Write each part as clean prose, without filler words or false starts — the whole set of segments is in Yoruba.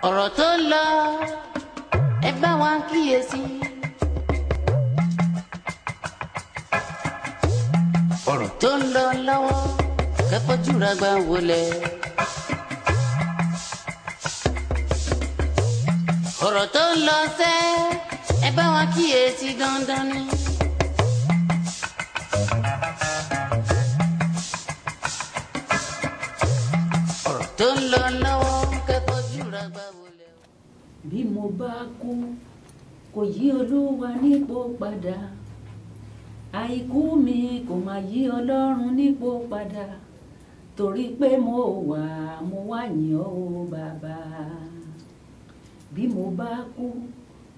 ọ̀rọ̀ tó ń lọ ẹ bá wa kíyèsí. ọ̀rọ̀ tó ń lọ lọ́wọ́ kẹ́fọ́júra gbà wọlé. ọ̀rọ̀ tó ń lọ sẹ́ ẹ bá wa kíyèsí dandan ni. ọ̀rọ̀ tó ń lọ lọ́wọ́ kẹ́fọ́júra gbà wọlé. bí mo bá kú kò yí olúwa nípò padà àìkú mi kò máa yí ọlọ́run nípò padà torí pé mo wá yìn ọ́ o bàbá. bí mo bá kú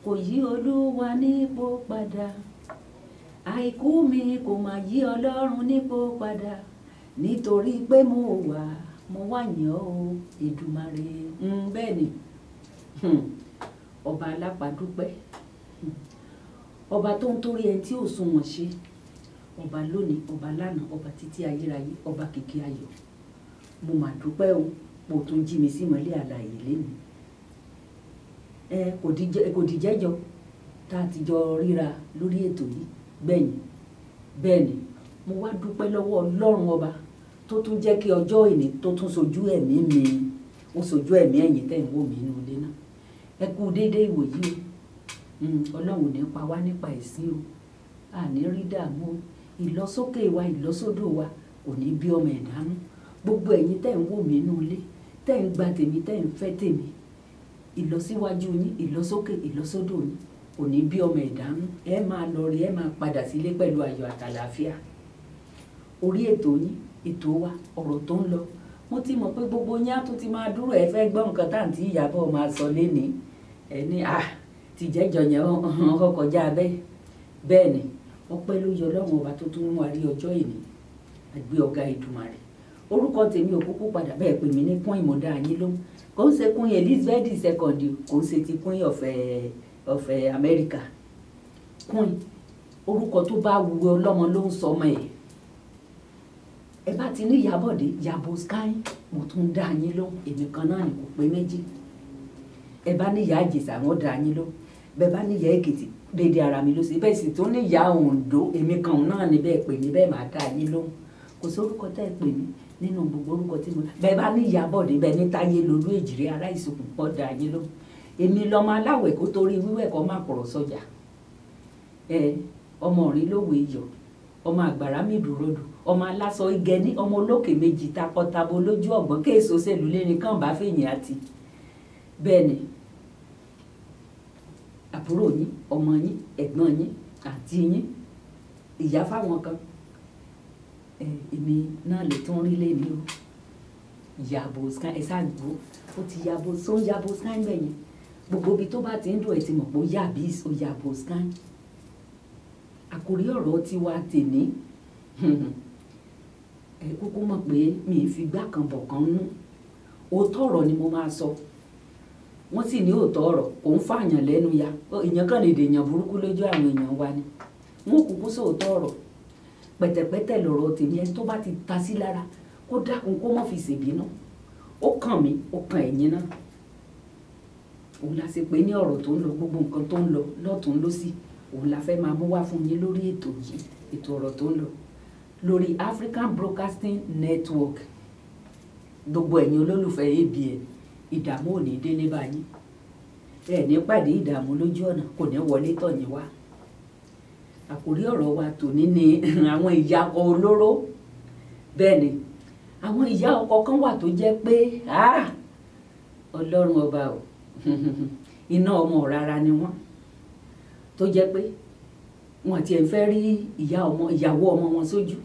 kò yí olúwa nípò padà àìkú mi kò máa yí ọlọ́run nípò padà nítorí pé mo wá yìn ọ́ o Èdùmàrè. bẹ́ẹ̀ ni ọba alápàdúpẹ́ ọba tó ń torí ẹni tí ò sunwọ̀n ṣe ọba lónìí ọba lánàá ọba títí ayérayé ọba kìkì ayọ̀ mo mà dúpẹ́ o mo tún jí mi sí ìmọ́lẹ̀ àlàyé lẹ́nu kò dìjẹ́jọ́ tá a ti jọ ríra lórí ètò yìí gbẹ̀yìn bẹ́ẹ̀ ni mo wá dúpẹ́ lọ́wọ́ ọlọ́run ọba tó tún jẹ́ kí ọjọ́ ìní tó tún sojú ẹ̀mí mi ó sojú ẹ̀mí ẹ̀yìn tẹ̀ ń wò mí nínú ilé náà ẹ kú déédéé ìwòyí o ọlọ́run ní pa wá nípa ẹ̀sìn o àní rí dààmú ìlọsókè wa ìlọsódò wa kò ní bí ọmọ ẹ̀dánú gbogbo ẹ̀yin tẹ̀ ń wò mí nínú ilé tẹ̀ ń gba tèmi tẹ̀ ń fẹ́ tèmi ìlọsíwájú yín ìlọsókè ìlọsódò yín kò ní bí ọmọ ẹ̀dánú ẹ máa lọ rí ẹ máa padà sílé pẹ̀lú ayọ̀ àtàlàáfíà orí ètò yín ètò wa ọ̀rọ̀ tó ń lọ mo ti mọ̀ pé gbogbo yín á tún ti máa dúró ẹ fẹ́ gbọ́ nǹkan tá à ń tí Ìyábọ̀ máa sọ lénìí ẹni tìjẹ́jọ yẹn ọkọjá bẹ́ẹ̀ ni ọpẹ́ ló yọ Ọlọ́run ọba tó tún wá rí ọjọ́ ìní àgbé ọ̀gá Èdùmàrè orúkọ tèmi ò kúkú padà bẹ́ẹ̀ pè mí ní kún ìmọ̀dá yín ló kò ń ṣe kún Elizabeth II kò ń ṣe ti kún ọ̀fẹ́ Amẹ́ríkà kún orúkọ tó bá wu ọlọ́mọ ló ń sọ ọmọ ẹ̀ ẹ bá ti ní Ìyábọ̀dé Ìyábọ̀ Sky mo tún dá yín ló èmi kan náà ní kò pé méjì ẹ bá ní Ìyá Ìjẹ̀ṣà wọn dá yín ló bẹ́ẹ̀ bá ní Ìyá Èkìtì dédé ara mi ló ṣe bẹ́ẹ̀ sì tún ní Ìyá Oǹdó èmi kan náà ní bẹ́ẹ̀ pè mí bẹ́ẹ̀ máa dá yín lóhùn kò sí orúkọ tẹ́ ẹ pè mí nínú gbogbo orúkọ tí mo bẹ́ẹ̀ bá ní Ìyábọ̀dé bẹ́ẹ̀ ní Táyé Lolú Èjìrè ará Ìsìnkùn pọ̀ dá yín lóhùn èmi lọ́mọ aláwẹ̀ kó torí wíwẹ̀ kọ́ má pọ̀rọ̀ sọ́jà ọmọ òrin lówó iyọ̀ ọmọ àgbàrá mi dúródù ọmọ aláṣọ igẹni ọmọ olókè méjì takọtabo lójú ọgbọ́n kéèso sẹ́lú lérin kàn bá fèyìn àti bẹ́ẹ̀ ni àbúrò yín ọmọ yín ẹ̀gbọ́n yín àǹtí yín ìyá fáwọn kan èmi náà lè tún rí lẹ́ni o Ìyábọ̀ Sky ẹ ṣáàgbó ó ti Ìyábọ̀ Sky mẹ́yìn gbogbo ibi tó bá ti ń dùn ẹ̀ ti mọ̀ pé ó yà bí Ìyábọ̀ Sky àkórí ọ̀rọ̀ tiwa tèmi ẹ kúkú mọ̀ pé mi ì fi gbá kan bọ̀ kan nú òótọ́ ọ̀rọ̀ ni mo máa sọ wọ́n sì ní òótọ́ ọ̀rọ̀ kò ń fààyàn lẹ́nu ya èèyàn kan lè dèèyàn burúkú lójú àwọn èèyàn wa ni wọn kúkú sóòótọ́ ọ̀rọ̀ pẹ̀tẹ̀pẹ̀tẹ̀ lọ̀rọ̀ tèmi ẹni tó bá ti ta sí lára kó dákun kó má fi ṣèbínú ó kàn mí ó kàn ẹ̀yin náà òun la ṣe pé ní ọ̀rọ̀ tó ń lọ gbogbo nǹkan tó ń lọ lọ́tún lósì òun la fẹ́ máa mú wá fún yín lórí ètò yìí ètò ọ̀rọ̀ tó ń lọ lórí African Broadcasting Network gbogbo ẹ̀yin olólùfẹ́ ABN ìdààmú ò ní délé báyìí ẹ ní pàdé ìdààmú lójú ọ̀nà kò ní wọlé tọ̀ yín wá àkórí ọ̀rọ̀ wa tòní ni àwọn ìyá ọkọ olóró bẹ́ẹ̀ ni àwọn ìyá ọkọ kan wà tó jẹ́ pé Ọlọ́run ọba o iná ọmọ rárá ni wọ́n tó jẹ́ pé wọn àti ẹ̀ ń fẹ́ rí ìyàwó ọmọ wọn sójú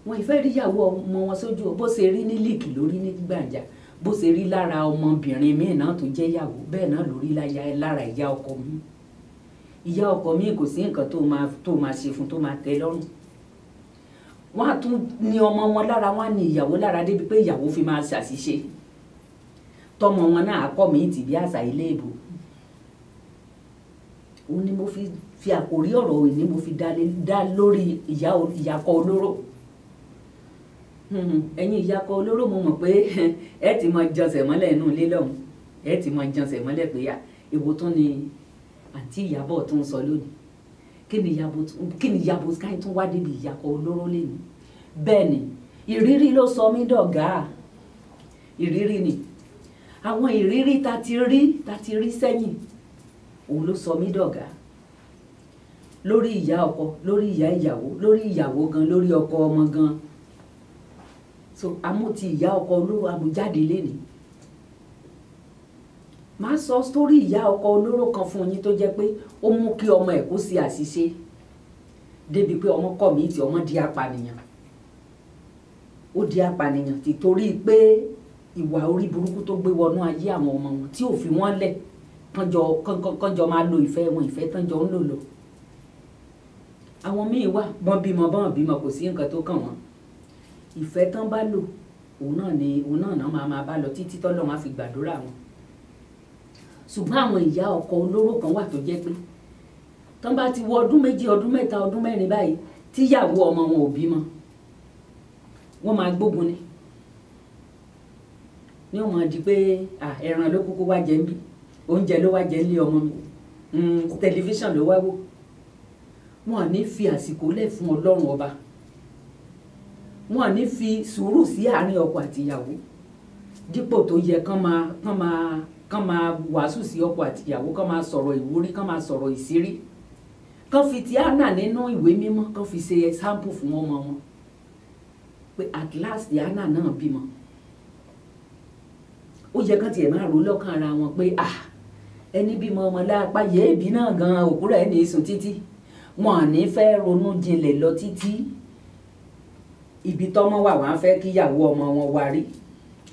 wọn ìfẹ́ rí ìyàwó ọmọ wọn sójú bó ṣe rí ní líìkì lórí ní gbàǹjà bó ṣe rí lára ọmọbìnrin míì náà tó jẹ́ ìyàwó bẹ́ẹ̀ náà lórí lára ìyá ọkọ mi ìyá ọkọ mi kò sí nǹkan tó máa ṣe fún tó máa tẹ́ lọ́rùn wọn á tún ní ọmọ wọn lára wọn á ní ìyàwó lára débi pé ìyàwó fi máa ṣàṣìṣe tọmọ wọn náà akọ mi tì bí àṣà ilé ìbò òun ni mo fi àkórí ọ̀rọ̀ òní mo fi dá lórí ìyàkọ olóró ẹ̀yin ìyàkọ olóró mo mọ̀ pé ẹ ti mọ jọsẹ̀ mọ́lẹ̀ inú ilé lọ́hùn ẹ ti mọ jẹnsẹ̀ mọ́lẹ̀ pé èwo tún ni àǹtí Ìyábọ̀ tó ń sọ lónìí kí ni Ìyábọ̀ Sky tún wá débi ìyàkọ̀ olóró lẹ́nu. Bẹ́ẹ̀ ni ìrírí ló sọ mí dọ̀gá, ìrírí ni àwọn ìrírí ta ti rí sẹ́yìn òun ló sọ mí dọ̀gá lórí ìyá ọkọ, lórí ìyá ìyàwó, lórí ìyàwó gan, lórí ọkọ ọmọ gan. So àmú ti ìyá ọkọ olóró àmújáde lẹ́nu. Máa sọ sórí ìyá ọkọ olóró kan fún yín tó jẹ́ pé ó mú kí ọmọ ẹ̀ kó ṣe àṣìṣe débi pé ọmọ kọ̀míìtì, ọmọ di apànìyàn. Ó di apànìyàn títorí pé ìwà orí burúkú tó gbé wọnú ayé àwọn ọmọ wọn tí ò fi wọ́n lẹ̀ kánjọ máa lo ìfẹ́ wọn, ìfẹ́ tánjọ ń lò lọ. Àwọn míì wà bọ́n bímọ kò sí nǹkan tó kàn wọ́n. Ìfẹ́ tán bá lò òun náà máa bá lọ títí tọ́lọ́ máa fi gbàdúrà wọn. Ṣùgbọ́n àwọn ìyá ọkọ olóró kan wà tó jẹ́ pé tán bá ti wọ ọdún 2, ọdún 3, ọdún 4 báyìí tíyàwó ọmọ wọn ò bímọ wọ́n máa gbógun ní wọ́n máa di pé ẹran ló kúkú wá jẹ ń bí, oúnjẹ ló wá jẹ ń lé ọmọ mi, tẹlifíṣàn ló wá wò. Wọn à ní fi àsìkò lẹ̀ fún Ọlọ́run ọba, wọn à ní fi sùúrù sí àárín ọkọ àti ìyàwó dípò tó yẹ kán máa wàásù sí ọkọ àti ìyàwó, kán máa sọ̀rọ̀ ìwúrí, kán máa sọ̀rọ̀ ìsírí, kán fi ti Hánà nínú ìwé mímọ́ kán fi ṣe example fún ọmọ wọn pé at last Hánà náà bímọ. Ó yẹ kán tiẹ̀ máa rò lọ́kàn ara wọn pé ẹni bímọ ọmọ lápá yéèbí náà gan òkúra ẹni sùn títí. Wọn à ní fẹ́ ronú jinlẹ̀ lọ títí ibi tọ́mọ wà wọ́n á fẹ́ kíyàwó ọmọ wọn wá rí,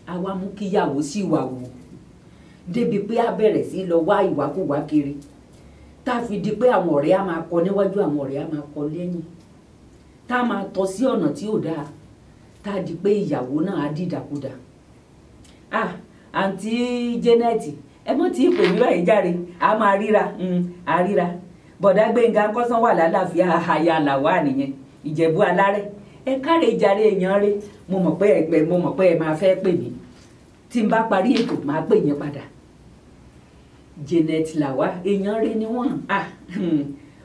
á wá mú kíyàwó sì wà wò débi pé á bẹ̀rẹ̀ sí lọ wá ìwákùwá kiri tá a fi di pé àwọn ọ̀rẹ́ á máa kọ níwájú, àwọn ọ̀rẹ́ á máa kọ lẹ́yìn, tá a máa tọ́ sí ọ̀nà tí ò dáa, tá a di pé ìyàwó náà á dìdàkudà. Àǹtí Janet ẹ mọ́ tí ìpè mí báyìí járe, a máa ríra bọ̀dá Gbénga kọ́sán wà lálàáfíà, àyà làwà nìyẹn Ìjẹ̀bú Alárẹ̀. Ẹ káre jàre èèyàn rẹ, mo mọ̀ pé ẹ máa fẹ́ pè mí, tí n bá parí ètò máa pè yín padà. Janet làwà èèyàn rẹ ni wọ́n.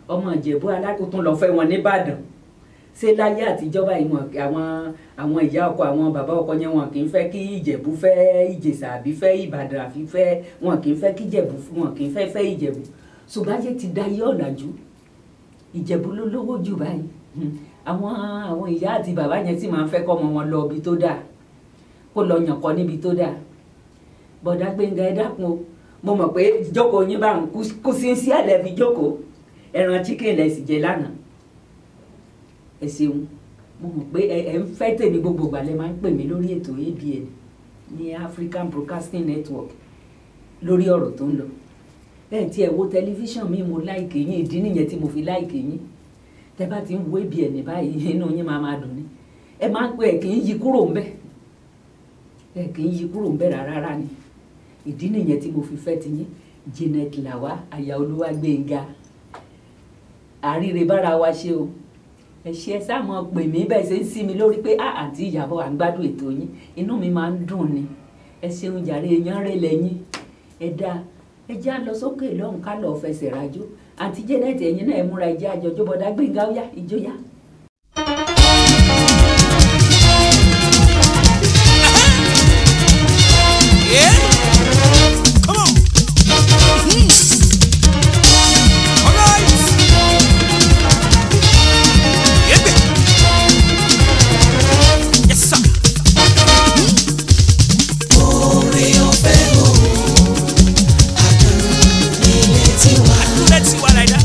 Ọmọ Ìjẹ̀bú Alárẹ̀ tó tún lọ fẹ́ wọn nìbàdàn. Ṣé láyé àtijọ́ báyìí àwọn ìyá ọkọ àwọn bàbá ọkọ yẹn wọn kì í fẹ́ kí Ìjẹ̀bú fẹ́ Ìjẹ̀ṣà àbí fẹ́ Ìbàdàn àfi fẹ́, wọn kì í fẹ́ kí Ìjẹ̀bú, wọn kì í fẹ́ Ìjẹ̀bú. Ṣùgbọ́n ayé ti dayé ọ̀làjú, Ìjẹ̀bú ló lówó jù báyìí. Àwọn ìyá àti bàbá yẹn sì máa ń fẹ́ kọ́ ọmọ wọn lọ ibi tó dáa, kó lọ yàn kọ́ níbi tó dáa. Bọ̀dá Gbénga ẹ dákun o, mo mọ̀ pé jókòó yín bá ń kú sí àlẹ́ fi jókòó, ẹran chicken lẹ̀ sì jẹ lánàá. Ẹ ṣeun, mo mọ̀ pé ẹ ń fẹ́ tèmi gbogbo ìgbà lẹ máa ń pè mí lórí ètò ABN ní African Broadcasting Network lórí ọ̀rọ̀ tó ń lọ. Tí ẹ wo tẹlifíṣàn mi mo láìkè yín, ìdí nìyẹn tí mo fi láìkè yín. Tẹ bá ti ń wo ABN báyìí inú yín máa dùn ní. Ẹ máa ń pè ẹ kì í yí kúrò ńbẹ̀, ẹ kì í yí kúrò ńbẹ̀ rárá ni. Ìdí nìyẹn tí mo fi fẹ́ ti yín. Janet làwà àyà Olúwagbénga, àríre bára wa ṣe o. Ẹ ṣe ẹ sáà mọ̀ pè mí bẹ́ẹ̀ ṣe ń sí mi lórí pé àǹtí Ìyábọ̀ à ń gbádùn ètò yín, inú mi máa ń dùn ni. Ẹ ṣeun jàre èèyàn rẹ̀ lẹ́yìn. Ẹ dáa, ẹ já lọ sókè lọ́hùn ká lọ́ọ́ fẹsẹ̀ rájò. Àǹtí Janet ẹ̀yin náà ẹ múra ẹ jẹ́ àjọjọ́. Bọ̀dá Gbénga ó yá ìjóyà. Let's see what I got.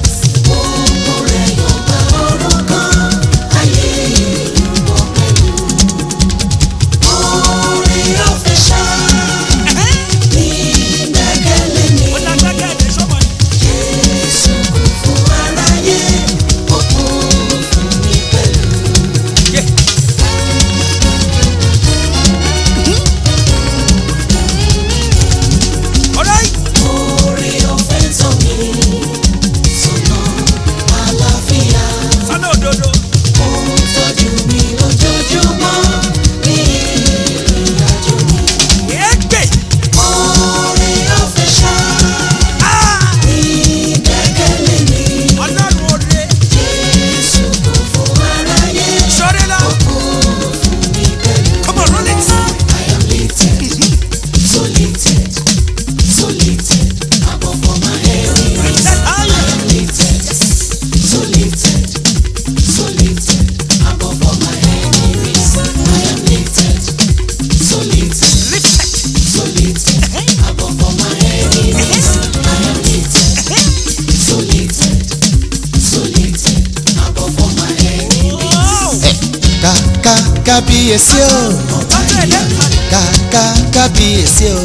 kábíyèsí o kábíyèsí o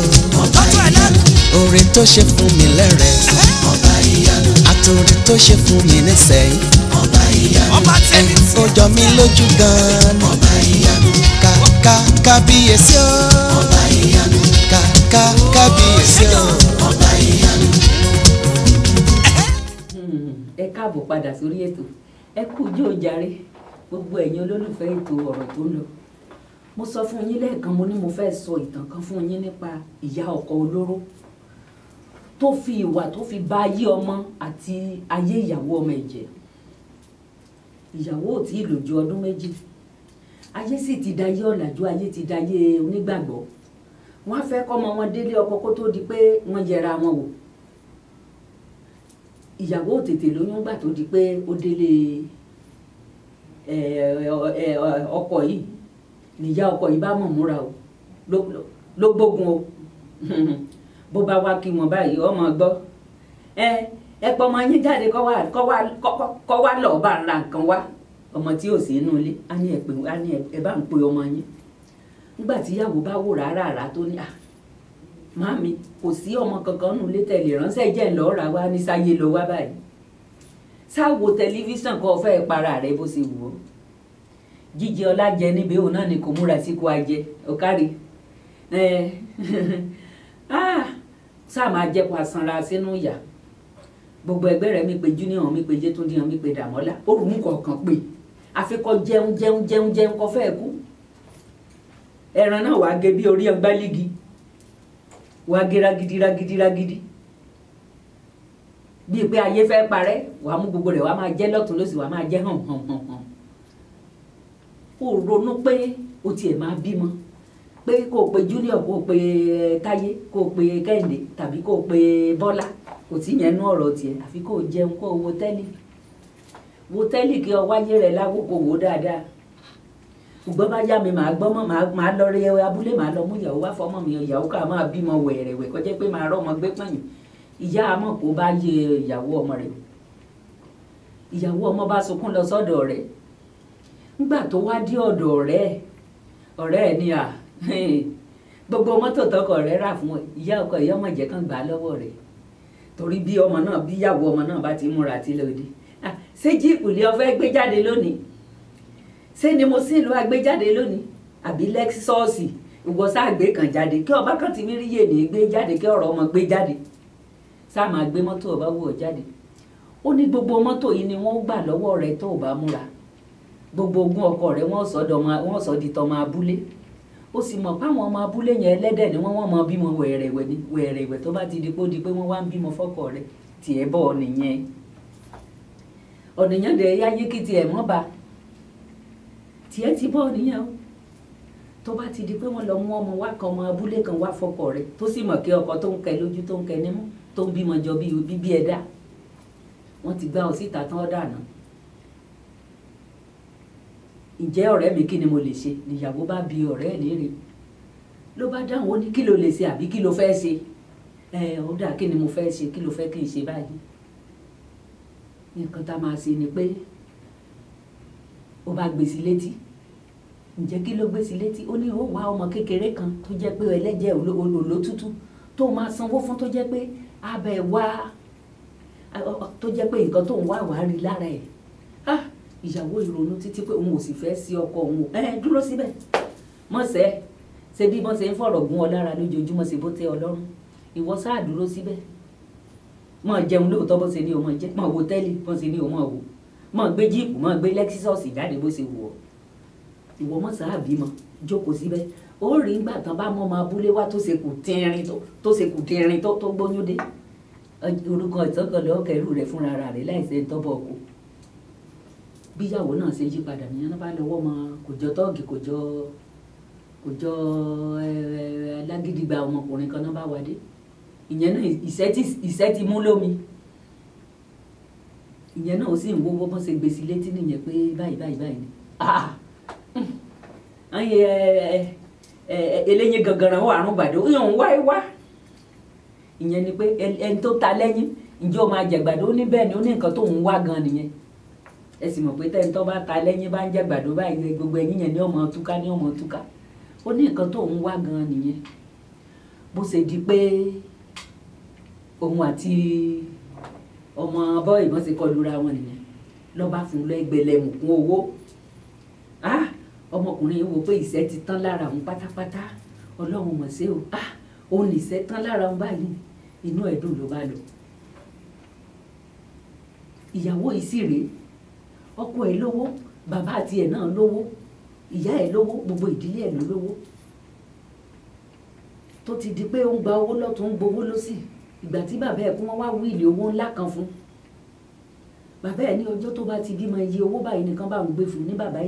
oore tó ṣe fún mi lẹ́rẹ̀ àtòrí tó ṣe fún mi nísẹ̀yìn ó jọ mí lójú gan-an kábíyèsí o kábíyèsí o. Ẹ káàbọ̀ padà sórí ètò ẹ kú ijó jàre gbogbo ẹ̀yin olólùfẹ́ ètò ọ̀rọ̀ tó ń lọ. Mo sọ fún yín lẹ́ẹ̀kan mo ní mo fẹ́ sọ ìtàn kan fún yín nípa ìyá ọkọ olóró tó fi ìwà tó fi bà ayé ọmọ àti ayé ìyàwó ọmọ ẹ̀ jẹ́. Ìyàwó ò tí ì lò ju ọdún méjì, ayé sì ti dayé ọ̀làjú, ayé ti dayé onígbàgbọ́. Wọ́n á fẹ́ kọ́mọ wọn délé ọkọ kó tó di pé wọ́n yẹra wọn wò. Ìyàwó ò tètè lóyún gbà tó di pé ó délé ọkọ yìí níyà ọkọ yìí bá mọ̀ múra o ló gbógun o bó bá wá kí wọn báyìí ọmọ gbọ́ ẹ pọ ọmọ yín jáde kọ́ wá lọ́ọ́ bá ra nǹkan wá ọmọ tí ò sí inú ilé á ní ẹ bá ń pe ọmọ yín. Nígbà tí ìyàwó bá wò rárá tó ní màmí kò sí ọmọ kankan nù lé tẹ̀lé ránṣẹ́ jẹ́ ńlọ́ọ́ ra wá ní sáyé lọ wá báyìí sáwo tẹlifíṣàn kọ́ fẹ́ para rẹ̀ bó ṣe wù ọ́ jíjẹ ọlá jẹ níbi òun náà ni kò múra sí kó a jẹ ọ̀kárí sáà máa jẹ́ kó a sanra sínú ìyà gbogbo ẹgbẹ́ rẹ̀ mi pé junior mi pé Yétúndé mi pé Dàmọ́lá orùn kọ̀ọ̀kan pé àfikọ́ jẹun kọ́ fẹ́ kú ẹran náà wàá gé bí orí ọgbà lígi wàá gé ragidi bíi pé ayé fẹ́ parẹ́ wàá mú gbogbo rẹ̀ wàá máa jẹ́ lọ́tún lósì wàá máa jẹ́ hàn ó ronú pé o tiẹ̀ máa bímọ pé kó o pe Junior kó o pe Táyé kó o pe Kẹ́hìndé tàbí kó o pe Bọ́lá kò tí yẹn nú ọ̀rọ̀ tiẹ̀ àfi kó o jẹun kó o wo tẹ́lì kí ọ wáyé rẹ̀ láwò kó wò dáadáa ṣùgbọ́n bá yá mi màá gbọ́mọ màá lọ rí abúlé màá lọ mú ìyàwó wá fọmọ mi ìyàwó ká máa bímọ wẹ̀rẹ̀wẹ̀ kọjá pé màá rọ́ ọmọ gbé pọ̀nyìn ìyá àmọ́ kó bá yé ìyàwó ọmọ rẹ̀ ìyàwó ọmọ bá sunkún lọ sọ́dọ̀ rẹ̀ nígbà tó wá dé ọ̀dọ̀ ọ̀rẹ́ ẹ̀ ní gbogbo mọ́tò tọkọ rẹ̀ rà fún ìyá ọkọ ìyá ọmọ ìjẹ́ kan gbà á lọ́wọ́ rẹ̀ torí bí ọmọ náà bí ìyàwó ọmọ náà bá ti múra àti lòdì ṣé jíìpù lé ọ fẹ́ gbé jáde lónìí ṣé ni mo sì lọ agbé jáde lónìí àbí lẹ́kísọ́ọ̀sì ìwọ sáà gbé kan jáde kí ọba kan ti mí rí yé ní gbé jáde kí ọ̀rọ̀ ọmọ gbé jáde sáà máa gbé mọ́tò ọba wù ọ́ jáde ó ní gbogbo mọ́tò yìí ni wọ́n gbà lọ́wọ́ rẹ̀ tó o bá múra gbogbo ogún ọkọ rẹ̀ wọ́n sọ di tọmọ abúlé ó sì mọ̀ páwọn ọmọ abúlé yẹn ẹlẹ́dẹ̀ ni wọ́n mọ bímọ wẹ̀rẹ̀wẹ̀ tó bá ti di pé wọ́n wá ń bímọ fọ́kọ rẹ̀ tiẹ̀ bọ̀ ọ̀nìyàn dẹ̀ yáyé kí tiẹ̀ mọ́ ba tiẹ̀ ti bọ̀ nìyẹn o tó bá ti di pé wọ́n lọ mú ọmọ wá kan ọmọ abúlé kan wá fọ́kọ rẹ̀ tó sì mọ̀ kí ọkọ tó ń kẹ lójú tó ń kẹ nímú tó ń bímọ jọ bíbí ẹ̀dá wọ́n ti gbá ọ síta tán ọ́ dànù. Ǹjẹ́ ọ̀rẹ́ mi kí ni mo lè ṣe níyàwó bá bi ọ̀rẹ́ ẹ̀ léèrè ló bá dáhùn ó ní kí ló lè ṣe àbí kí ló fẹ́ ṣe ó dà kí ni mo fẹ́ ṣe kí ló fẹ́ kí n ṣe báyìí. Nǹkan tá a máa ṣe ni pé ó bá gbé sí létí ǹjẹ́ kí ló gbé sí létí ó ní ó wá ọmọ kékeré kan tó jẹ́ pé ẹlẹ́jẹ̀ olótútù tó máa sanwó fún tó jẹ́ pé abẹ́ wá tó jẹ́ pé nǹkan tó ń wá wàá rí lára ẹ̀ ìyàwó ìrònú títí pé òun ò sì fẹ́ sí ọkọ òun dúró síbẹ̀ mọ̀sẹ́ ṣe bí wọ́n ṣe ń fọ̀rọ̀ gún ọ lára lójoojúmọ́ ṣe bó tẹ́ ọ lọ́rùn ìwọ sáà dúró síbẹ̀ mọ̀ jẹun lóòótọ́ bó ṣe ní o mọ̀ jẹ́ mọ̀ wo tẹ́lì bó ṣe ní o mọ̀ wò mọ̀ gbé jíìpù mọ̀ gbé lẹ́kísọ́ọ̀sì jáde bó ṣe wù ọ́ ìwọ mọ̀ sáà bímọ jókòó síbẹ̀ ó rí ńgbà tán bá mọ́ ọmọ abúlé wá tó ṣe kù tínrín tó gbóyún dé orúkọ ìtọ́kọ̀lẹ́ ọ̀kẹ́rù rẹ̀ fúnra rẹ̀ láìsẹ̀ ń tọ́bọ̀ ọkọ bíyàwó náà ṣe yí padà nìyẹn náà bá lọ́wọ́ mọ kò jọ tọ́ọ̀gì kò jọ alágídígba ọmọkùnrin kan náà bá wà dé ìyẹn náà ìṣẹ́ ti mú lómi ìyẹn náà ó sì ń wọ́wọ́ bọ́n ṣe gbèsè létí nìyẹn pé báyìí ni eléyìn gangan wà àrùn gbàdó ìyẹn wá ìyẹn ni pé ẹni tó ta lẹ́yìn ǹjẹ́ o máa jẹ̀gbàdo ó ní bẹ́ẹ̀ ni ó ní nǹkan tó ń wá gan nìyẹn ẹ sì mọ̀ pé tẹ́ńtọ́ bá ta lẹ́yìn bá ń jẹ́ gbàdó báyìí gbogbo ẹ̀yìn yẹn ní ọmọ túká ní ọmọ túká ó ní nǹkan tó ń wá gan nìyẹn bó ṣe di pé òun àti ọmọ bọ́ọ̀ ìbọn ṣe kọlura wọn nìyẹn lọ́ba fún lẹ́gbẹ̀lẹ́mùkún owó ọmọkùnrin yìí wò pé ìṣẹ́ ti tán lára òun pátápátá ọlọ́run mọ̀ sí o òun ìṣẹ́ tán lára òun báyìí inú ẹ̀dùn ló bá lọ ìyàwó yìí sì rèé ọkọ ẹ̀ lówó bàbá àti ẹ̀ náà lówó ìyá ẹ̀ lówó gbogbo ìdílé ẹ̀ ló lówó tó ti di pé ó ń gba owó lọ́tún ń gbowó lọ́sì ìgbà tí bàbá ẹ̀ kún wọ́n wá wíìlì owó ńlá kan fún bàbá ẹ̀ ní ọjọ́ tó bá ti bímọ iye owó báyìí nìkan bá ń gbé fún ní bàbá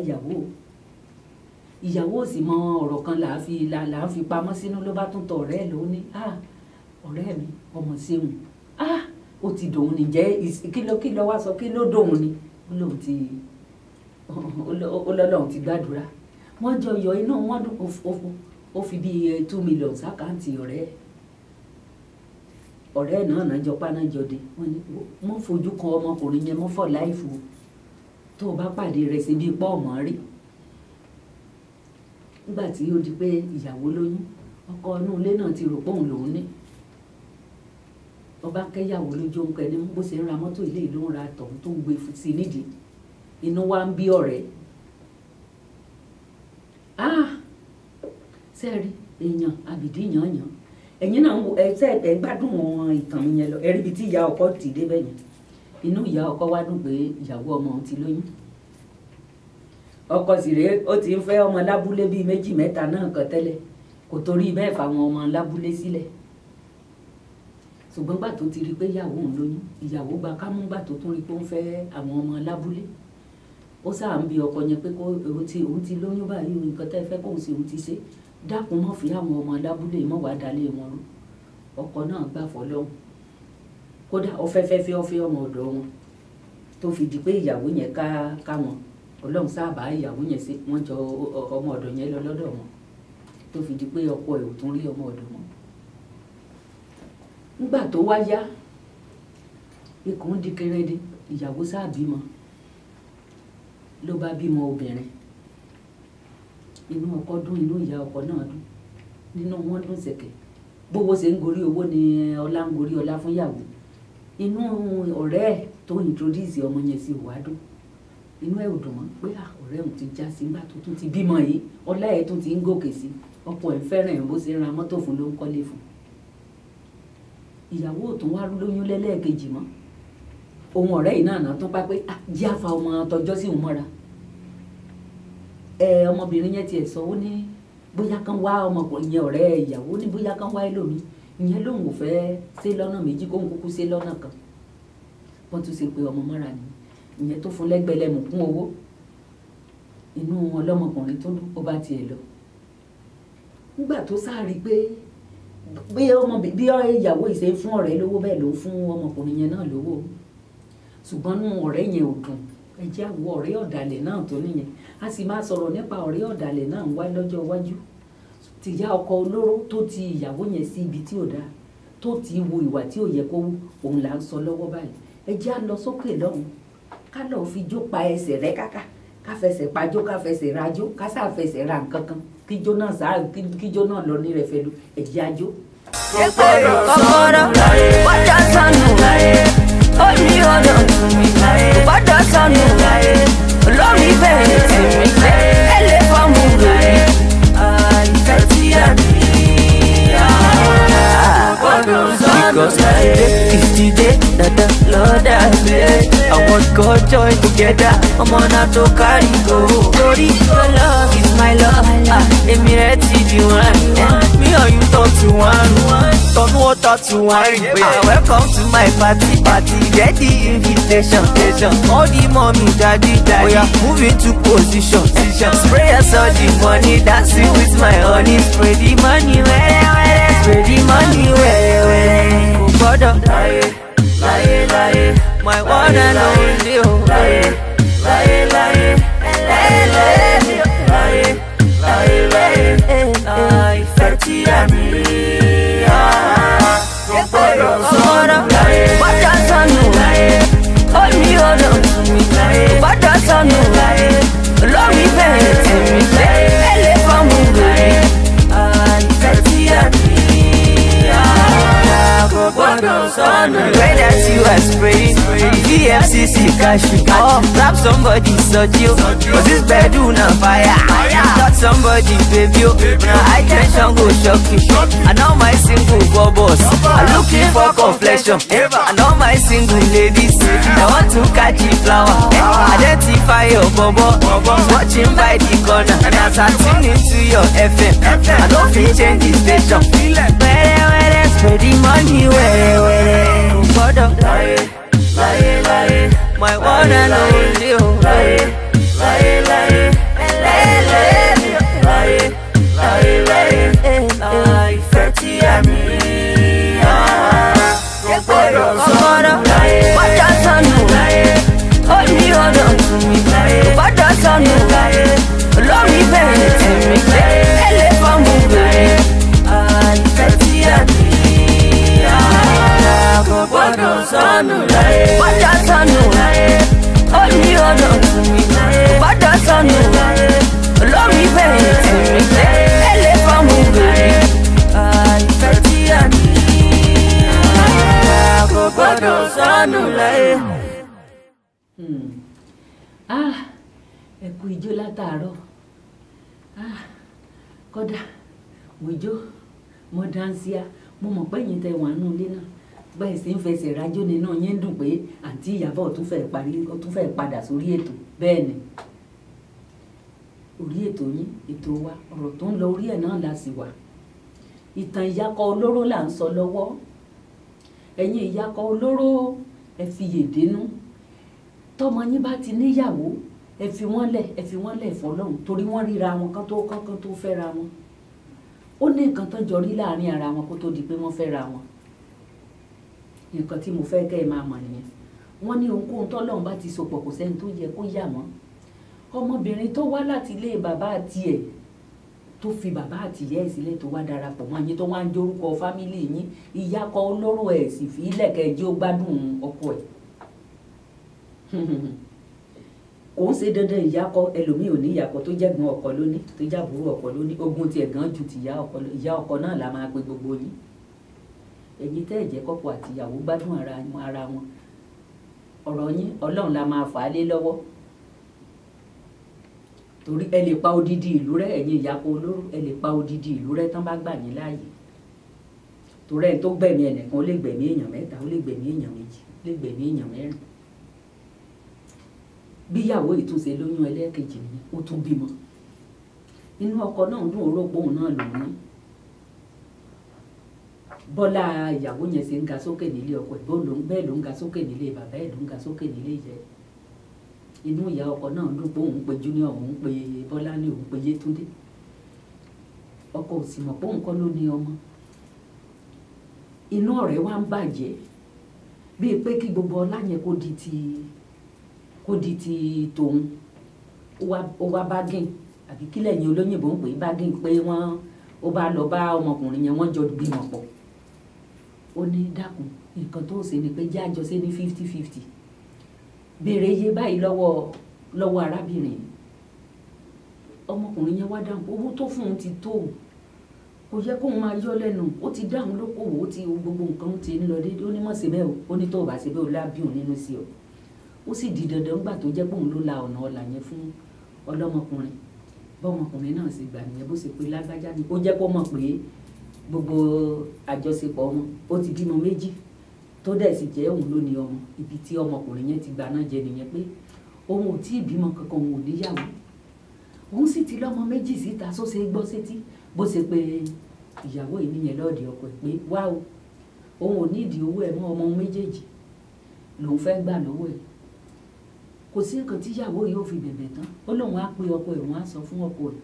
ìyàwó sì mọ ọ̀rọ̀ kan là á fi pamọ́ sínú ló bá tún tọ̀ ọ̀rẹ́ ẹ̀ ló ní ọ̀rẹ́ mi ọmọ ṣeun ó ti dòun ní jẹ́ kí ló wá sọ kí ló dòun ni ọlọ́run ti gbàdúrà wọ́n jọ yọ iná wọ́n dún ó fi bí 2 million sákàǹtì ọ̀rẹ́ náà jọ pánájọdé wọ́n ní mọ́ fojú kan ọmọkùnrin yẹn mọ́ fọ̀ láìfò tó o bá pàdé rẹ̀ sí bí pọ́ ọ̀mọ́ rí nígbà tí ó di pé ìyàwó lóyún ọkọ inú ilé náà ti rò pé òun lòún ní ọba kẹyàwó lójú ń kẹni bó ṣe ń ra mọ́tò ilé ìlú ń ra tọ̀hún tó ń gbé sí nídìí inú wa ń bí ọ̀rẹ́ sẹ́ẹ̀rí èèyàn àbìdí yànyàn ẹ̀yin náà ẹ gbádùn wọn ìtàn mi yẹn lọ ẹ rí ibi tí ìyá ọkọ ti débẹ̀ yẹn inú ìyá ọkọ wá dùn pé ìyàwó ọmọ òun ti lóyún ọkọ sì rèé ó ti ń fẹ́ ọmọ lábúlé bíi 2 mẹ́ta náà kan tẹ́lẹ̀ kò torí bẹ́ẹ̀ fáwọn ọmọ lábúlé sílẹ̀ ṣùgbọ́n gbà tó ti rí pé ìyàwó òun lóyún ìyàwó gba kámú gbà tó tún rí pé ó ń fẹ́ àwọn ọmọ lábúlé ó sáà ń bi ọkọ yẹn pé òun ti lóyún báyìí nǹkan tẹ́ fẹ́ kóun sí òun ti ṣe dákun mọ́ fi àwọn ọmọ lábúlé mọ́ wàá dalé wọn rú ọkọ náà gbà fọlọ́hún kódà ọfẹ́ ọmọ ọ̀dọ̀ wọn tó fi di pé ìyàwó yẹn ká wọn ọlọ́run sábà ìyàwó yẹn sí wọ́n jọ ọmọ ọ̀dọ̀ yẹn lọ lọ́dọ̀ wọn tó fi di pé ọkọ ẹ̀ ò tún rí ọmọ ọ̀dọ̀ wọn. nígbà tó wá yá ikùn ń di kérédé ìyàwó sáà bímọ ló bá bímọ obìnrin inú ọkọ dùn inú ìyá ọkọ náà dùn nínú wọn dùn sẹ̀kẹ̀ gbogbo ṣe ń gorí owó ni ọlá ń gorí ọlá fún ìyàwó inú ọ̀rẹ́ ẹ̀ tó introduce ọmọ yẹn sí wàá dùn inú ẹ̀ ò dùn mọ́ pé ọ̀rẹ́ òun ti já sí nígbà tó tún ti bímọ yìí ọlá ẹ̀ tún ti ń gòkè sí ọkọ ẹ̀ fẹ́ràn ẹ̀ bó ṣe ń ra mọ́tò fún ló ń kọ́lé fún ìyàwó ò tún wá lóyún lẹ́lẹ́ẹ̀kejì mọ́ ohun ọ̀rẹ́ yìí náà tún pa pé jẹ́ àfa ọmọ tọjọ́ sí òun mọ́ra ọmọbìnrin yẹn tiẹ̀ sọ ó ní bóyá kán wá ọmọkùnrin yẹn ọ̀rẹ́ ìyàwó ní bóyá kán wá ẹlòmíì ìyẹn lòun ò fẹ́ ṣe lọ́nà méjì kóun kúkú ṣe lọ́nà kan wọ́n tún ṣe pé ọmọ mọ́ra ni ìyẹn tó fún lẹ́gbẹ̀lẹ́mù kún owó inú ọlọ́mọkùnrin tó dún ó bá tiẹ̀ lọ nígbà tó sáàrí pé bí ìyàwó ìṣe fún ọ̀rẹ́ lówó bẹ́ẹ̀ ló fún ọmọkùnrin yẹn náà lówó ṣùgbọ́n nú ọ̀rẹ́ yẹn ò dùn ẹ jẹ́ àwọ̀ ọ̀rẹ́ ọ̀dàlẹ̀ náà tó níyẹn a sì máa sọ̀rọ̀ nípa ọ̀rẹ́ ọ̀dàlẹ̀ náà ń wá lọ́jọ́ iwájú tìyá ọkọ olóró tó ti ìyàwó yẹn sí ibi tí ò dáa tó ti wo ìwà tí ò yẹ kó wú òun là ń sọ lọ́wọ́ báyìí ẹ jẹ́ à lọ sókè lọ́hùn ká lọ́ọ́ fi jó pa ẹsẹ̀ rẹ káká ká fẹsẹ̀ pajó ká fẹsẹ̀ rajó ká sáfẹsẹ̀ ra nǹkan kan kíjó náà lọ ní rẹ̀ fẹ́lu ẹ jẹ́ àjó. Kọ́kọ́rọ́ gbọ́dọ̀ sọnù ó ní ọ̀dọ̀ mi gbọ́dọ̀ sọnù olórí bẹ̀rẹ̀ tì mí ẹlẹ́ fọ́ọ̀mù rẹ̀ ìfẹ́ tí a ní gbọ́dọ̀ sọnù. Because today is the day that the Lord has made. I want God join together. I'm on a to carry go. Glory, your love is my love. Èmi rẹ̀ ti di one. Me or you talk to one. Turn water to wine. Welcome to my party. Get the invitation. All the mommy, daddy. We are moving to position. Spray us all the money. Dancing with my honey. Spray the money where. Spray the money where. Gbọ́dọ̀ láyé my one and only o láyé ìfẹ́ tí a ní gbọ́dọ̀ sọnù ó ní ọ̀dọ̀ mi gbọ́dọ̀. The way that you are spraying, VFCC cash you. Oh, grab somebody, such you. Cause this bedroom on fire. Touch somebody, baby. Now high tension go shock you. And all my single bubbles are looking for complexion. And all my single ladies, I want to catch the flower. Identify your bubble. Watching by the corner. And as I tune into your FM, I don't feel change the station. Where spread the money, where my one and only, ẹ kú ijó látàárọ̀. Kódà mo jó mo dáńsíá mo mọ̀ pé yín tẹ wà nínú ilé náà bẹ́ẹ̀ sì ń fẹsẹ̀ rájò nínú yín dùn pé àǹtí Ìyábọ̀ tún fẹ́ padà sórí ètò. Bẹ́ẹ̀ ni orí ètò yín ètò wa ọ̀rọ̀ tó ń lọ orí ẹ̀ náà la sì wà. Ìtàn ìyakọ olóró là ń sọ lọ́wọ́. Ẹ̀yin ìyakọ olóró ẹ fi yèdénú. Tọ́mọ yín bá ti níyàwó ẹ fi wọ́n lẹ̀ fọ́lọ́run torí wọ́n ríra wọn kán tó fẹ́ra wọn. Ó ní nǹkan tó jọ rí láàrin ara wọn kó tó di pé wọ́n fẹ́ra wọn. Nǹkan tí mo fẹ́ kẹ́ ẹ máa mọ̀ nìyẹn. Wọ́n ní ohunkóhun tọ́lọ́run bá ti sopọ̀ kò sẹ́ni tó yẹ kó yà mọ́. Ọmọbìnrin tó wá láti ilé bàbá àti ẹ̀ tó fi bàbá àti ìyá ẹ̀ sílẹ̀ tó wá darapọ̀ mọ́ yín tó wá ń jórúkọ fámílì yín ìyakọ olóró ẹ̀ sì fi ilẹ̀kẹ̀ jẹ́ ó gbádùn ọkọ ẹ̀. Kò ń ṣe dandan ìyakọ ẹlòmíì ò ní ìyakọ tó jẹ́gbọ́n ọkọ lóní tó jábúrò ọkọ lóní ogun tiẹ̀ gan ju ti ìyá ọkọ náà la máa pe gbogbo yín. Ẹ̀yin tẹ́ ẹ̀ jẹ́ kọ́kọ́ àti ìyàwó gbádùn ara wọn ọ̀rọ̀ yín Ọlọ́run la máa fà á lé lọ́wọ́. Torí ẹ lè pa odidi ìlú rẹ ẹ̀yin ìyakọ olóró ẹ lè pa odidi ìlú rẹ tán bá gbà yín láàyè. Torí ẹ̀ tó gbẹ̀mí ẹnìkan ó lè gbẹ̀mí èèyàn mẹ́ta ó lè gbẹ̀mí èèyàn méjì ó lè gbẹ̀mí èèyàn mẹ́rin. Bí ìyàwó ìtúnṣe lóyún ẹlẹ́ẹ̀kejì ni ó tún bímọ. Inú ọkọ náà dùn ó rò pé òun náà lòun ní. Bọ́lá ìyàwó yẹn ṣe ń ga sókè nílé ọkọ ẹ̀ bẹ́ẹ̀ ló ń ga sókè nílé bàbá ẹ̀ ló ń ga sókè nílé ìyá ẹ̀. Inú ìyá ọkọ náà dùn pé òun pe Junior òun pe Bọ́lá ní òun pe Yétúndé. Ọkọ ò sì mọ̀ pé òun kọ́ ló ní ọmọ. Inú ọ̀rẹ́ wa ń bàjẹ́ bíi pé kí gbogbo ọlá yẹn kó di ti tòun ó wá bágìn àbí kílẹ̀ yẹn olóyìnbó ń pè é bágìn pé ó bá lọ bá ọmọkùnrin yẹn wọ́n jọ gbìmọ̀ pọ̀. Ó ní dákun nǹkan tó ṣe ni pé jẹ́ àjọṣe ní 50-50 béèrè iye báyìí lọ́wọ́ arábìnrin. Ọmọkùnrin yẹn wá dáhùn owó tó fún un ti tó kò yẹ kóun máa yọ lẹ́nu ó ti dáhùn lókòwò ó ti gbogbo nǹkan ti ń lọ déédéé ó ní mọ̀ síbẹ̀ ó ní tó bá síbẹ̀ ó lábíùn nínú sí ọ. Ó sì di dandan gbà tó jẹ́ pé òun ló la ọ̀nà ọ̀la yẹn fún ọlọ́mọkùnrin bọ́mọkùnrin náà sì gbà nìyẹn bó ṣe pé lágbájá ni ó jẹ́ kó mọ̀ pé gbogbo àjọṣepọ̀ wọn ó ti bímọ méjì tó dẹ̀ sì jẹ́ òun ló ní ọmọ ibi tí ọmọkùnrin yẹn ti gbà náà jẹ nìyẹn pé òun ò tí ì bímọ kankan òun ò níyàwó òun sì ti lọ́mọ méjì síta só ṣe gbọ́ sétí bó ṣe pé ìyàwó yìí nìyẹn lọ́ọ̀dì ọkọ ẹ̀ pé wá o òun ò ní ìdí owó ẹ̀ mọ́ ọmọ méjèèjì lòun fẹ́ gbà lọ́wọ́ ẹ̀ kò sí nǹkan tí ìyàwó yìí ò fi bẹ̀bẹ̀ tán ó lóun á pe ọkọ ẹ̀ wọ́n á sọ fún ọkọ ẹ̀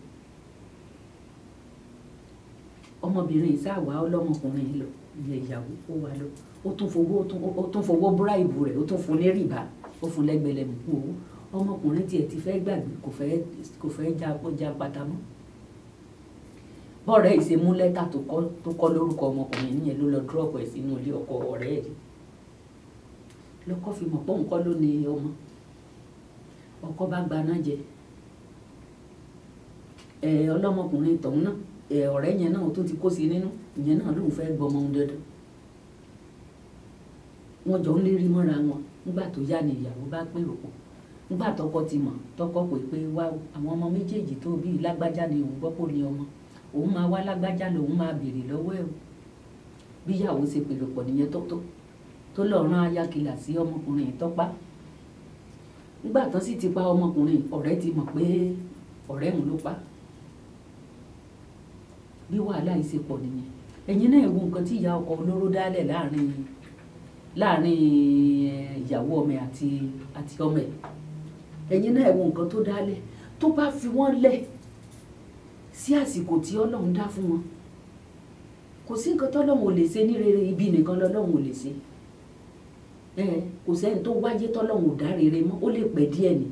ọmọbìnrin ìsáàwá ọlọ́mọkùnrin yìí lọ ilé ìyàwó ó wà lọ ó tún fowó búráìbù rẹ̀ ó tún fún ní rìbá ó fún lẹ́gbẹ̀lẹ́mùkú owó ọmọkùnrin tiẹ̀ ti fẹ́ gbàgbé kò fẹ́ já pátá mọ́ bọ́ọ̀rẹ́ ìṣe mú lẹ́tà tó kọ́ lórúkọ ọmọkùnrin yẹn ló lọ dúrọ́pù ẹ̀ sínú ilé ọkọ ọ̀rẹ́ ẹ̀ lọ́kọ́ fi mọ̀ pé òun kọ́ ló ní ọmọ ọkọ bá gbaná jẹ ọlọ́mọkùnrin tọ̀hún náà ọ̀rẹ́ yẹn náà tó ti kó sí nínú ìyẹn náà lóun fẹ́ gbọmọ ohun dandan wọ́n jọ ń lérí mọ́ra wọn nígbà tó yá ni ìyàwó bá pèrò pọ̀ nígbà tọkọ ti mọ̀ tọkọ pé wá àwọn ọmọ méjèèjì tó bí lágbájá ni òun gbọ́ pò ní ọmọ òun máa wá lágbájá lòun máa béèrè lọ́wọ́ ẹ̀ o bí ìyàwó ṣe pèrò pọ̀ nìyẹn tó lọ rán ayákìlà sí ọmọkùnrin yìí tọ́pá nígbà tán sì ti pa ọmọkùnrin ọ̀rẹ́ ti mọ̀ pé ọ̀rẹ́ òun ló pa bí wàhálà yìí ṣe pọ̀ nìyẹn ẹ̀yin náà wo nǹkan tí ìyá ọkọ olóró dálẹ̀ láàrin ìyàwó ọmọ àti ọmọ ẹ̀ ẹ̀yin náà wo nǹkan tó dálẹ̀ tó bá fi wọ́n lẹ̀ sí àsìkò tí Ọlọ́run dá fún wọn kò sí nǹkan tọ́lọ́run ò lè ṣe ní rere ibi nìkan lọ́lọ́run ò lè ṣe kò sẹ́ni tó wáyé tọ́lọ́run ò dá rere mọ́ ó lè pẹ́ díẹ̀ ni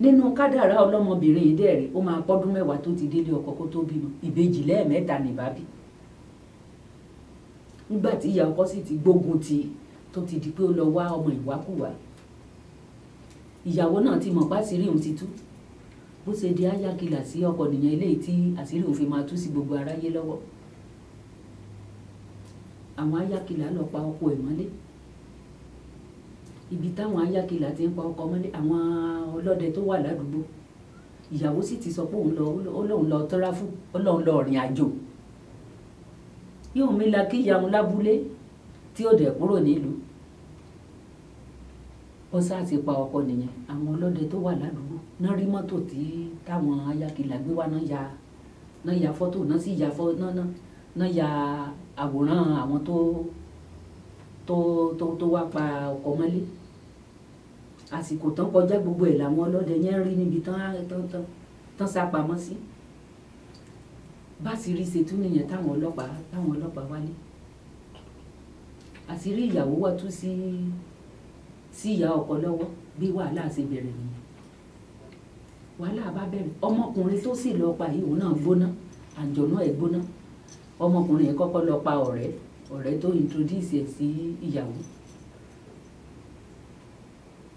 nínú kádàrá ọlọ́mọbìnrin yìí dẹ̀rẹ̀ ó máa pọ́dún mẹ́wàá tó ti délé ọkọ kó tó bímọ ìbejì lẹ́ẹ̀mẹ́ta nìbábí nígbà tí ìyá ọkọ sì ti gbógun ti tó ti di pé ó lọ wá ọmọ ìwákùwà ìyàwó náà ti mọ̀ pàṣírí òun ti tú bó ṣe di ayákìlà sí ọkọ nìyẹn eléyìí tí àṣírí òun fi máa tú sí gbogbo aráyé lọ́wọ́ àwọn ayákìlà lọ pa ọkọ ẹ̀ mọ́lé ibi táwọn ayákìlà ti ń pa ọkọ mọ́lé àwọn ọlọ́dẹ tó wà ládùúgbò ìyàwó sì ti sọ pé òun lọ tọ́ráfù òun lọ rìn àjò yóò mi la kí ìyàwó lábúlé tí ó dẹ̀ kúrò nílùú ó sáà ti pa ọkọ nìyẹn àwọn ọlọ́dẹ tó wà ládùúgbò náà rí mọ́tò tí táwọn ayákìlà gbé wá náà ya fọ́tò náà sì ya náà ya àwòrán àwọn tó wá pa ọkọ mọ́lé àsìkò tán kọjá gbogbo ẹ̀ làwọn ọlọ́dẹ yẹn rí níbi tán sá pamọ́ sí bá sì rí ṣètú nìyẹn táwọn ọlọ́pàá wálé àṣírí ìyàwó wá tú sí ìyá ọkọ lọ́wọ́ bí wàhálà ṣe bẹ̀rẹ̀ nìyẹn wàhálà bá bẹ̀rẹ̀ ọmọkùnrin tó sì lọ pa yìí òun náà gbóná àjọ̀nú ẹ̀ gbóná ọmọkùnrin yẹn kọ́kọ́ lọ pa ọ̀rẹ́ tó introduce ẹ̀ sí ìyàwó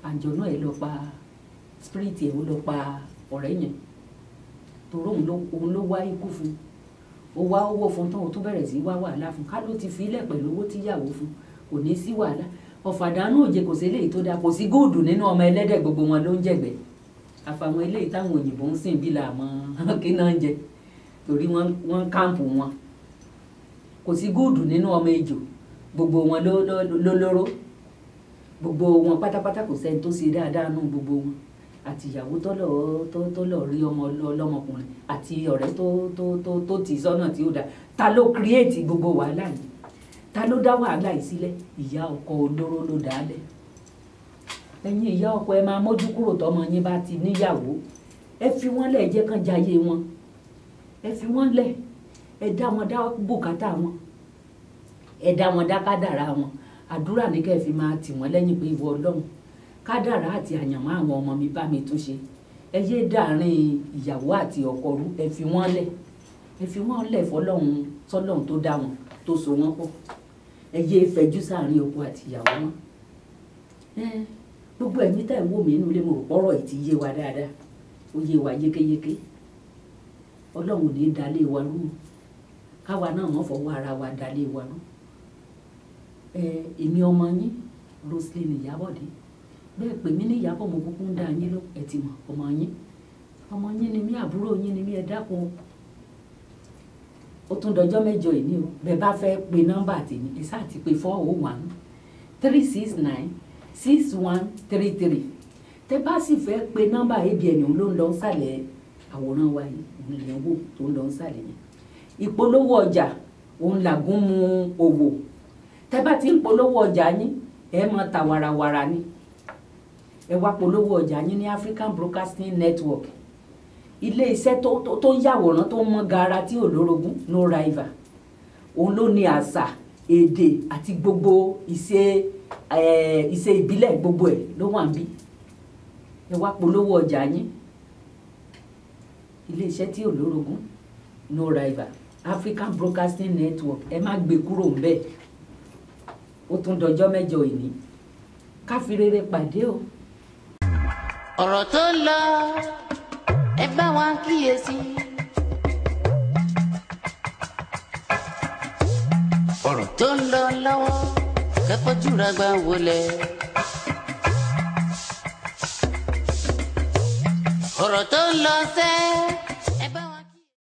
àjọ̀nú ẹ̀ lọ pa spirit ẹ̀ ó lọ pa ọ̀rẹ́ yẹn torí òun ló wá ikú fún ó wá owó fún tán ó tún bẹ̀rẹ̀ sí wá wàhálà fún ká ló ti fi ilẹ̀ pẹ̀lú owó tíyàwó fún kò ní sí wàhálà ọ̀fàdánù òjè kò sí eléyìí tó dáa kò sí góòdù nínú ọmọ ẹlẹ́dẹ̀ gbogbo wọn ló ń jẹ̀gbẹ́ àfàwọn eléyìí táwọn òyìnbó ń sìn bí làmọ́ kí náà ń jẹ torí wọ́n káàmpù wọn kò sí góòdù nínú ọmọ ejò gbogbo wọn ló lóró gbogbo wọn pátápátá kò sẹ́ni tó ṣe dáadáa nù gbogbo wọn àti ìyàwó tọ́lọ̀ rí ọmọ ọlọ́mọkùnrin àti ọ̀rẹ́ tó tì sọ́nà tí ó dáa ta ló kírèètì gbogbo wàhálà yìí ta ló dá wàhálà yìí sílẹ̀ ìyá ọkọ olóró ló dálẹ̀ ẹ̀yin ìyá ọkọ ẹ máa mójú kúrò tọmọ yín bá ti níyàwó ẹ fi wọ́n lẹ̀ jẹ́ kán jayé wọn ẹ fi wọ́n lẹ̀ ẹ dá wọn dá bùkátà wọn ẹ dá wọn dá kádàrá wọn àdúrà ní kẹ́ ẹ fi máa tì wọ́n lẹ́yìn pé ìwọ Ọlọ́run kádàrá àti àyànmọ́ àwọn ọmọ mi bá mi tún ṣe ẹ yé dàárín ìyàwó àti ọkọ rú ẹ fi wọ́n lẹ̀ fọ́lọ́run tọ́lọ́run tó dá wọn tó so wọ́n pọ̀ ẹ yé fẹjú sáàrin ọkọ àti ìyàwó wọn gbogbo ẹ̀yin tẹ́ ń wò mí inú ilé mo rò pọ́rọ̀ ẹ̀ ti yé wa dáadáa ó yé wa yékéyéké Ọlọ́run ní dalé wa rú káwa náà mọ̀ fọwọ́ ara wa dalé wa rú èmi ọmọ yín Roselyn Ìyábọ̀dé bẹ́ẹ̀ pè mí ní Ìyábọ̀ mo kúkú ń dá yín lọ ẹ ti mọ̀ ọmọ yín ni mí àbúrò yín ni mí ẹ dákun ó tún dọjọ́ mẹ́jọ ìní o bẹ́ẹ̀ bá fẹ́ pe nọ́mbà tèmi ẹ sáà ti pe 401-369-6133 tẹ́ bá sì fẹ́ pe nọ́mbà ABN ló ń lọ sàlẹ̀ àwòrán wa yìí òun lè wò tó ń lọ sàlẹ̀ yẹn ìpolówó ọjà òun làgún mu òwò tẹ́ bá ti ń polówó ọjà yín ẹ máa ta warawara ni ẹ wá polówó ọjà yín ní African Broadcasting Network ilé iṣẹ́ tó yàwòrán tó mọ́ gara tí ò lórogún no rival òun ló ní àṣà èdè àti gbogbo ìṣe ìbílẹ̀ gbogbo ẹ̀ ló wà níbí ẹ wá polówó ọjà yín ilé iṣẹ́ tí ò lórogún no rival African Broadcasting Network ẹ má gbé kúrò ńbẹ̀ ó tún dọjọ́ mẹ́jọ ìní ká fi rere pàdé o. ọ̀rọ̀ tó lọ ẹ bá wa kíyèsí. ọ̀rọ̀ tó ń lọ lọ́wọ́ kẹ́fọ́jú ra gbà wọlé. ọ̀rọ̀ tó ń lọ sẹ́